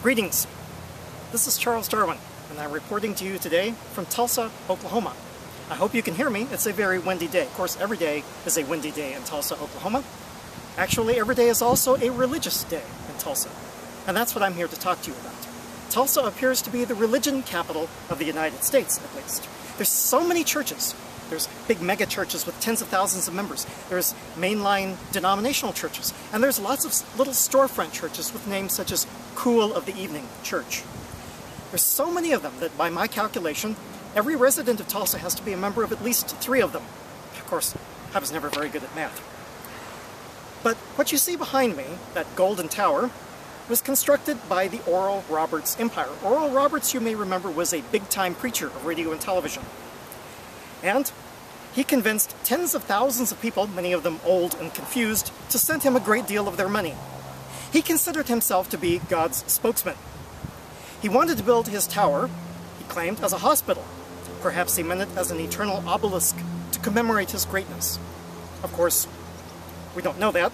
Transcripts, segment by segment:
Greetings. This is Charles Darwin, and I'm reporting to you today from Tulsa, Oklahoma. I hope you can hear me. It's a very windy day. Of course, every day is a windy day in Tulsa, Oklahoma. Actually, every day is also a religious day in Tulsa, and that's what I'm here to talk to you about. Tulsa appears to be the religion capital of the United States, at least. There's so many churches. There's big mega churches with tens of thousands of members. There's mainline denominational churches. And there's lots of little storefront churches with names such as Cool of the Evening Church. There's so many of them that by my calculation, every resident of Tulsa has to be a member of at least 3 of them. Of course, I was never very good at math. But what you see behind me, that golden tower, was constructed by the Oral Roberts Empire. Oral Roberts, you may remember, was a big-time preacher of radio and television. And he convinced tens of thousands of people, many of them old and confused, to send him a great deal of their money. He considered himself to be God's spokesman. He wanted to build his tower, he claimed, as a hospital. Perhaps he meant it as an eternal obelisk to commemorate his greatness. Of course, we don't know that.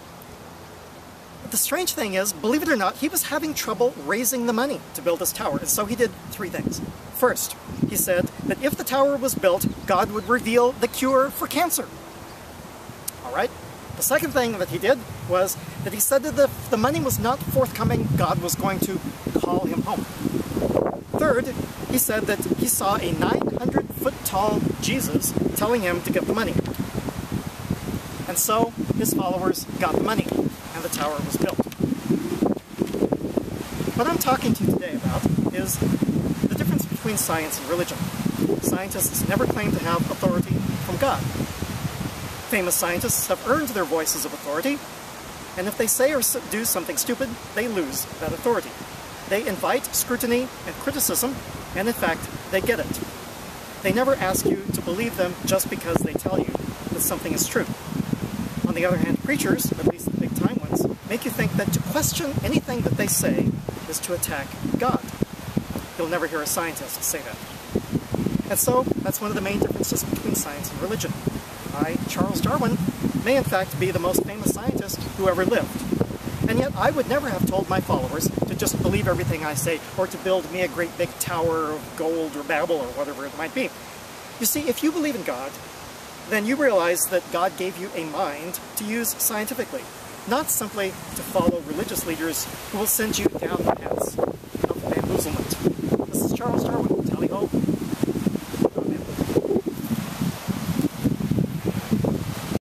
But the strange thing is, believe it or not, he was having trouble raising the money to build this tower, and so he did 3 things. First, he said that if the tower was built, God would reveal the cure for cancer. All right? The second thing that he did was that he said that if the money was not forthcoming, God was going to call him home. Third, he said that he saw a 900-foot-tall Jesus telling him to get the money. And so his followers got the money, and the tower was built. What I'm talking to you today about is the difference between science and religion. Scientists never claim to have authority from God. Famous scientists have earned their voices of authority, and if they say or do something stupid, they lose that authority. They invite scrutiny and criticism, and in fact, they get it. They never ask you to believe them just because they tell you that something is true. On the other hand, preachers, at least the big-time ones, make you think that to question anything that they say is to attack God. You'll never hear a scientist say that. And so, that's one of the main differences between science and religion. I, Charles Darwin, may in fact be the most famous scientist who ever lived. And yet I would never have told my followers to just believe everything I say, or to build me a great big tower of gold or Babel or whatever it might be. You see, if you believe in God, then you realize that God gave you a mind to use scientifically, not simply to follow religious leaders who will send you down the paths of bamboozlement.